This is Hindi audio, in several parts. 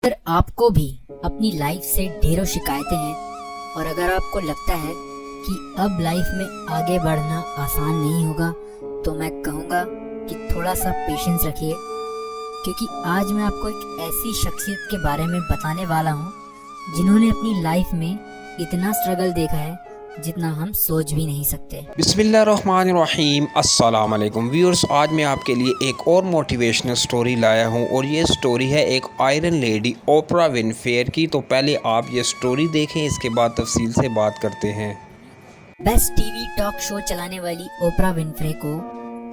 अगर आपको भी अपनी लाइफ से ढेरों शिकायतें हैं और अगर आपको लगता है कि अब लाइफ में आगे बढ़ना आसान नहीं होगा, तो मैं कहूँगा कि थोड़ा सा पेशेंस रखिए, क्योंकि आज मैं आपको एक ऐसी शख्सियत के बारे में बताने वाला हूँ जिन्होंने अपनी लाइफ में इतना स्ट्रगल देखा है जितना हम सोच भी नहीं सकते। बिस्मिल्लाहिर्रहमानिर्रहीम, अस्सलाम वालेकुम व्यूअर्स। आज मैं आपके लिए एक और मोटिवेशनल स्टोरी लाया हूँ और ये स्टोरी है एक आयरन लेडी ओपरा विनफ्रे की। तो पहले आप ये स्टोरी देखें, इसके बाद तफसील से बात करते हैं। बेस्ट टीवी टॉक शो चलाने वाली ओपरा विनफ्रे को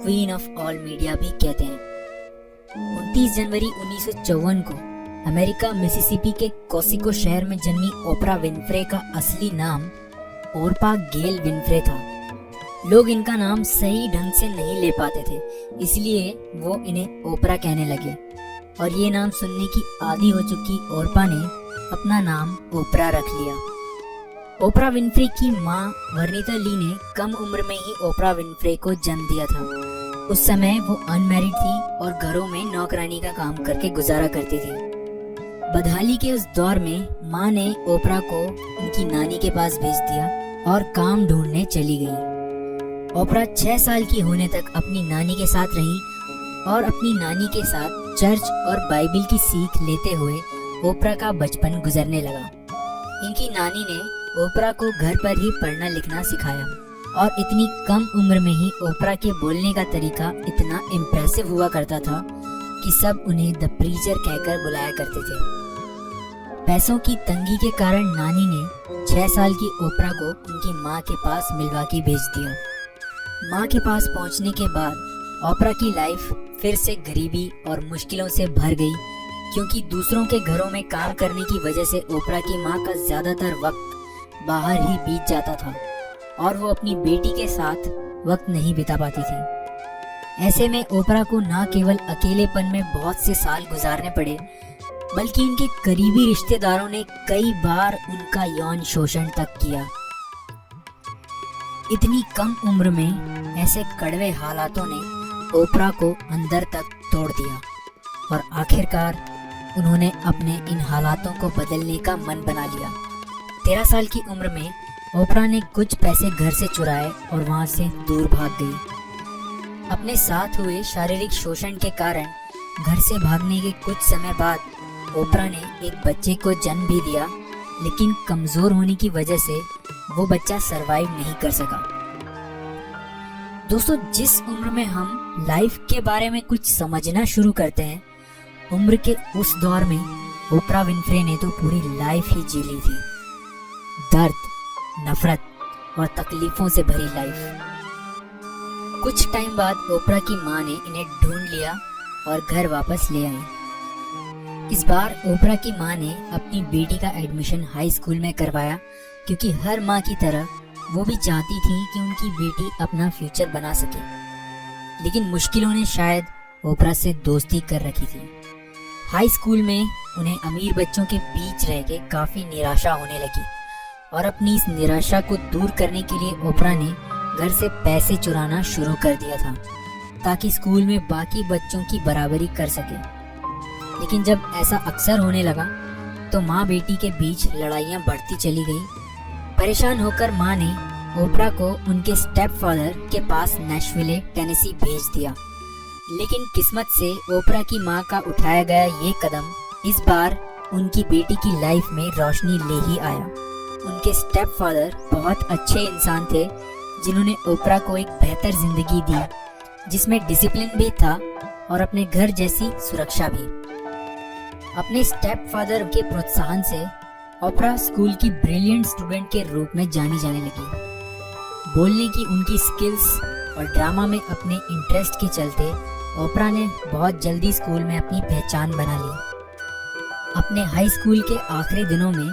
क्वीन ऑफ ऑल मीडिया भी कहते हैं। 29 जनवरी 1954 को अमेरिका मिसिसिपी के कोसिको शहर में जन्मी ओपरा विनफ्रे का असली नाम ओरपा गेल विनफ्रे था। लोग इनका नाम सही ढंग से नहीं ले पाते थे, इसलिए वो इन्हें ओपरा कहने लगे और ये नाम सुनने की आदी हो चुकी ओरपा ने अपना नाम ओपरा रख लिया। ओपरा विनफ्रे की मां वर्निता ली ने कम उम्र में ही ओपरा विनफ्रे को जन्म दिया था। उस समय वो अनमैरिड थी और घरों में नौकरानी का काम करके गुजारा करती थी। बदहाली के उस दौर में माँ ने ओपरा को उनकी नानी के पास भेज दिया और काम ढूंढने चली गई। ओपरा 6 साल की होने तक अपनी नानी के साथ रही और अपनी नानी के साथ चर्च और बाइबिल की सीख लेते हुए ओपरा का बचपन गुजरने लगा। इनकी नानी ने ओपरा को घर पर ही पढ़ना लिखना सिखाया और इतनी कम उम्र में ही ओपरा के बोलने का तरीका इतना इम्प्रेसिव हुआ करता था कि सब उन्हें द प्रीचर कहकर बुलाया करते थे। पैसों की तंगी के कारण नानी ने 6 साल की ओपरा को उनकी माँ के पास मिल्वाकी भेज दिया। माँ के पास पहुँचने के बाद ओपरा की लाइफ फिर से गरीबी और मुश्किलों से भर गई, क्योंकि दूसरों के घरों में काम करने की वजह से ओपरा की माँ का ज्यादातर वक्त बाहर ही बीत जाता था और वो अपनी बेटी के साथ वक्त नहीं बिता पाती थी। ऐसे में ओपरा को न केवल अकेलेपन में बहुत से साल गुजारने पड़े, बल्कि उनके करीबी रिश्तेदारों ने कई बार उनका यौन शोषण तक किया। इतनी कम उम्र में ऐसे कड़वे हालातों ने ओपरा को अंदर तक तोड़ दिया और आखिरकार उन्होंने अपने इन हालातों को बदलने का मन बना लिया। 13 साल की उम्र में ओपरा ने कुछ पैसे घर से चुराए और वहां से दूर भाग गई। अपने साथ हुए शारीरिक शोषण के कारण घर से भागने के कुछ समय बाद ओपरा ने एक बच्चे को जन्म भी दिया, लेकिन कमजोर होने की वजह से वो बच्चा सरवाइव नहीं कर सका। दोस्तों, जिस उम्र में हम लाइफ के बारे में कुछ समझना शुरू करते हैं, उम्र के उस दौर में ओपरा विनफ्रे ने तो पूरी लाइफ ही जी ली थी। दर्द, नफरत और तकलीफों से भरी लाइफ। कुछ टाइम बाद ओपरा की माँ ने इन्हें ढूंढ लिया और घर वापस ले आई। इस बार ओपरा की माँ ने अपनी बेटी का एडमिशन हाई स्कूल में करवाया, क्योंकि हर माँ की तरह वो भी चाहती थी कि उनकी बेटी अपना फ्यूचर बना सके। लेकिन मुश्किलों ने शायद ओपरा से दोस्ती कर रखी थी। हाई स्कूल में उन्हें अमीर बच्चों के बीच रह के काफी निराशा होने लगी और अपनी इस निराशा को दूर करने के लिए ओपरा ने घर से पैसे चुराना शुरू कर दिया था, ताकि स्कूल में बाकी बच्चों की बराबरी कर सके। लेकिन जब ऐसा अक्सर होने लगा तो माँ बेटी के बीच लड़ाइयाँ बढ़ती चली गई। परेशान होकर माँ ने ओपरा को उनके स्टेप फादर के पास नैशविले, टेनेसी भेज दिया। लेकिन किस्मत से ओपरा की माँ का उठाया गया ये कदम इस बार उनकी बेटी की लाइफ में रोशनी ले ही आया। उनके स्टेप फादर बहुत अच्छे इंसान थे, जिन्होंने ओपरा को एक बेहतर जिंदगी दी, जिसमें डिसिप्लिन भी था और अपने घर जैसी सुरक्षा भी। अपने स्टेप फादर के प्रोत्साहन से ओपरा स्कूल की ब्रिलियंट स्टूडेंट के रूप में जानी जाने लगी। बोलने की उनकी स्किल्स और ड्रामा में अपने इंटरेस्ट के चलते ओपरा ने बहुत जल्दी स्कूल में अपनी पहचान बना ली। अपने हाई स्कूल के आखिरी दिनों में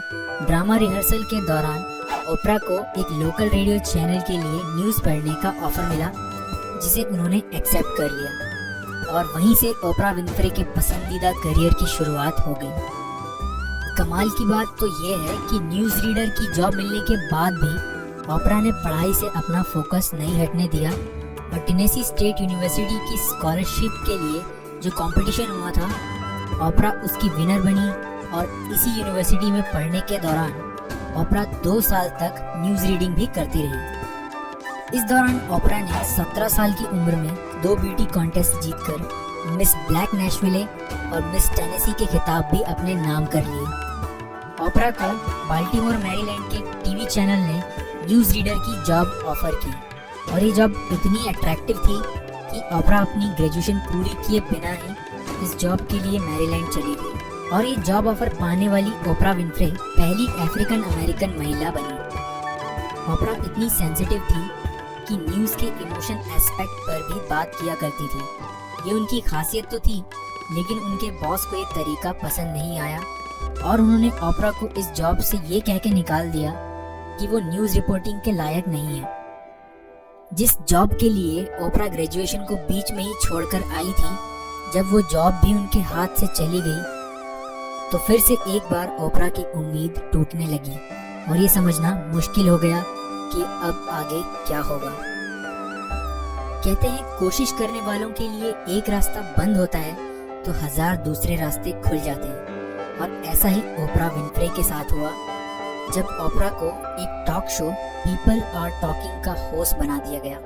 ड्रामा रिहर्सल के दौरान ओपरा को एक लोकल रेडियो चैनल के लिए न्यूज़ पढ़ने का ऑफर मिला, जिसे उन्होंने एक्सेप्ट कर लिया और वहीं से ओपरा विनफ्रे के पसंदीदा करियर की शुरुआत हो गई। कमाल की बात तो ये है कि न्यूज़ रीडर की जॉब मिलने के बाद भी ओपरा ने पढ़ाई से अपना फोकस नहीं हटने दिया और टेनेसी स्टेट यूनिवर्सिटी की स्कॉलरशिप के लिए जो कंपटीशन हुआ था, ओपरा उसकी विनर बनी इसी यूनिवर्सिटी में पढ़ने के दौरान ओपरा 2 साल तक न्यूज़ रीडिंग भी करती रही। इस दौरान ओपरा ने 17 साल की उम्र में 2 ब्यूटी कॉन्टेस्ट जीतकर मिस ब्लैक नेशविले और मिस टेनेसी के खिताब भी अपने नाम कर लिए। ओपरा को बाल्टीमोर मैरीलैंड के टीवी चैनल ने न्यूज़ रीडर की जॉब ऑफर की और ये जॉब इतनी अट्रैक्टिव थी कि ओपरा अपनी ग्रेजुएशन पूरी किए बिना ही इस जॉब के लिए मैरीलैंड चली गई और ये जॉब ऑफर पाने वाली ओपरा विनफ्रे पहली अफ्रीकन अमेरिकन महिला बनी। ओपरा इतनी सेंसिटिव थी कि न्यूज़ के इमोशन एस्पेक्ट पर भी बात किया करती थी। ये उनकी खासियत तो थी, लेकिन उनके बॉस को ये तरीका पसंद नहीं आया और उन्होंने ओपरा को इस जॉब से ये कह के निकाल दिया कि वो न्यूज़ रिपोर्टिंग के लायक नहीं है। जिस जॉब के लिए ओपरा ग्रेजुएशन को बीच में ही छोड़कर आई थी, जब वो जॉब भी उनके हाथ से चली गई तो फिर से एक बार ओपरा की उम्मीद टूटने लगी और ये समझना मुश्किल हो गया कि अब आगे क्या होगा। कहते हैं कोशिश करने वालों के लिए एक रास्ता बंद होता है तो 1000 दूसरे रास्ते खुल जाते हैं और ऐसा ही ओपरा विनफ्रे के साथ हुआ जब ओपरा को एक talk show people are talking का होस्ट बना दिया गया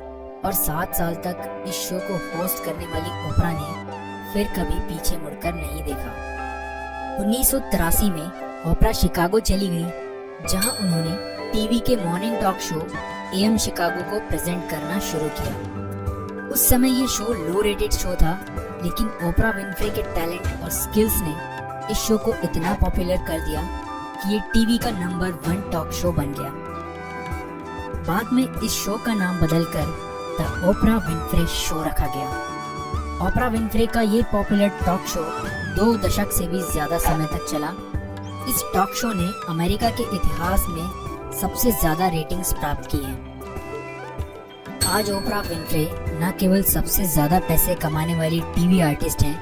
और 7 साल तक इस शो को होस्ट करने वाली ओपरा ने फिर कभी पीछे मुड़कर नहीं देखा। 1983 में ओपरा शिकागो चली गई, जहां उन्होंने टीवी के morning talk show AM Chicago को प्रेजेंट करना शुरू किया। उस समय ये शो लो रेटेड शो था, लेकिन ओपरा विनफ्रे के टैलेंट और स्किल्स ने इस शो को इतना पॉपुलर कर दिया कि ये टीवी का नंबर 1 टॉक शो बन गया। बाद में इस शो का नाम बदलकर द ओपरा विनफ्रे शो रखा गया। ओपरा विनफ्रे का ये पॉपुलर टॉक शो 2 दशक से भी ज्यादा समय तक चला। इस टॉक शो ने अमेरिका के इतिहास में सबसे ज्यादा रेटिंग्स प्राप्त की हैं। आज ओपरा विनफ्रे न केवल सबसे ज्यादा पैसे कमाने वाली टीवी आर्टिस्ट हैं,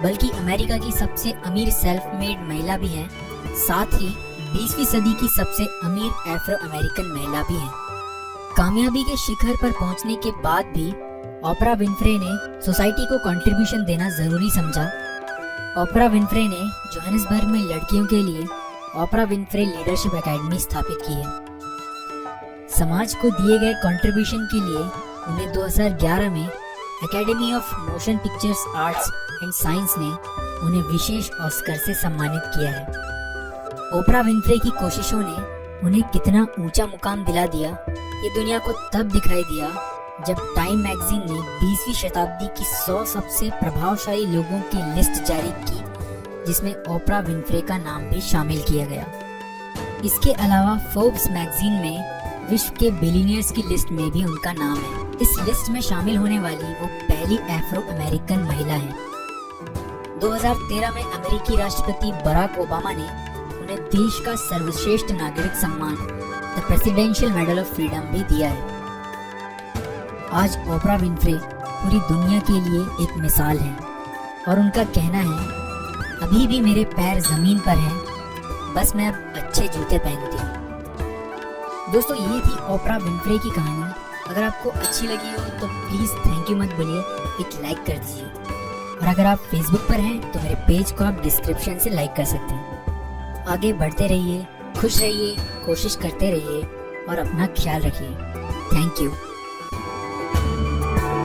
बल्कि अमेरिका की सबसे अमीर सेल्फ मेड महिला भी हैं, साथ ही 20वीं सदी की सबसे अमीर अफ्रो अमेरिकन महिला भी हैं। कामयाबी के शिखर पर पहुंचने के बाद भी ओपरा विनफ्रे ने सोसाइटी को कंट्रीब्यूशन देना जरूरी समझा। ओपरा विनफ्रे ने जोहानिसबर्ग में लड़कियों के लिए ओपरा विनफ्रे लीडरशिप एकेडमी स्थापित की है। समाज को दिए गए कंट्रीब्यूशन के लिए उन्हें 2011 में academy of motion pictures arts and science ने उन्हें विशेष ऑस्कर से सम्मानित किया है। ओपरा विनफ्रे की कोशिशों ने उन्हें कितना ऊंचा मुकाम दिला दिया, ये दुनिया को तब दिखाई दिया जब टाइम मैगजीन ने 20वीं शताब्दी की 100 सबसे प्रभावशाली लोगों की लिस्ट जारी की, जिसमें ओपरा विनफ्रे का नाम भी शामिल किया गया। इसके अलावा फोर्ब्स मैगजीन में विश्व के बिलियनियर्स की लिस्ट में भी उनका नाम है। इस लिस्ट में शामिल होने वाली वो पहली अफ्रो अमेरिकन महिला है। 2013 में अमेरिकी राष्ट्रपति बराक ओबामा ने उन्हें देश का सर्वश्रेष्ठ नागरिक सम्मान the presidential medal of freedom भी दिया है। आज ओपरा विनफ्रे पूरी दुनिया के लिए एक मिसाल है और उनका कहना है, अभी भी मेरे पैर जमीन पर हैं, बस मैं अब अच्छे जूते पहनती हूँ। दोस्तों, ये थी ओपरा विनफ्रे की कहानी। अगर आपको अच्छी लगी हो तो प्लीज़ थैंक यू मत बोलिए, एक लाइक कर दीजिए। और अगर आप फेसबुक पर हैं तो मेरे पेज को आप डिस्क्रिप्शन से लाइक कर सकते हैं। आगे बढ़ते रहिए, खुश रहिए, कोशिश करते रहिए और अपना ख्याल रखिए। Thank you.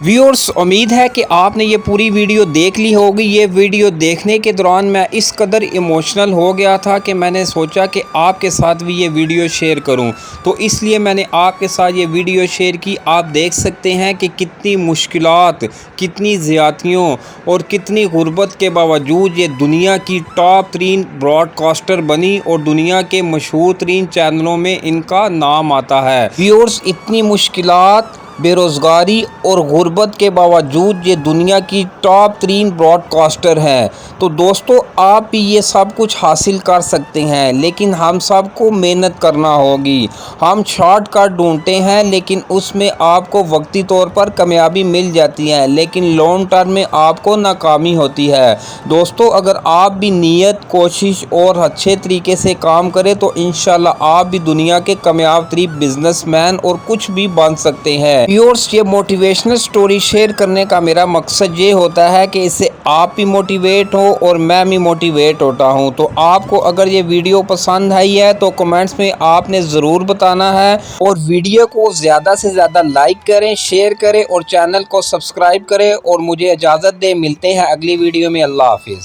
व्यूअर्स, उम्मीद है कि आपने ये पूरी वीडियो देख ली होगी। ये वीडियो देखने के दौरान मैं इस कदर इमोशनल हो गया था कि मैंने सोचा कि आपके साथ भी ये वीडियो शेयर करूं, तो इसलिए मैंने आपके साथ ये वीडियो शेयर की। आप देख सकते हैं कि कितनी मुश्किलात, कितनी ज़्यादतियों और कितनी गुर्बत के बावजूद ये दुनिया की टॉप 3 ब्रॉडकास्टर बनी और दुनिया के मशहूर तरीन चैनलों में इनका नाम आता है। व्यूअर्स, इतनी मुश्किलात, बेरोज़गारी और गुर्बत के बावजूद ये दुनिया की टॉप 3 ब्रॉडकास्टर हैं। तो दोस्तों, आप भी ये सब कुछ हासिल कर सकते हैं, लेकिन हम सबको मेहनत करना होगी। हम शॉर्टकट ढूंढते हैं, लेकिन उसमें आपको वक्ती तौर पर कामयाबी मिल जाती है, लेकिन लॉन्ग टर्म में आपको नाकामी होती है। दोस्तों, अगर आप भी नीयत, कोशिश और अच्छे तरीके से काम करें तो इंशाल्लाह आप भी दुनिया के कामयाब तरीन बिजनेसमैन और कुछ भी बन सकते हैं। व्यूअर्स, ये मोटिवेशनल स्टोरी शेयर करने का मेरा मकसद ये होता है कि इससे आप भी मोटिवेट हो और मैं भी मोटिवेट होता हूँ। तो आपको अगर ये वीडियो पसंद आई है तो कमेंट्स में आपने ज़रूर बताना है और वीडियो को ज़्यादा से ज़्यादा लाइक करें, शेयर करें और चैनल को सब्सक्राइब करें और मुझे इजाज़त दें। मिलते हैं अगली वीडियो में। अल्लाह हाफिज़।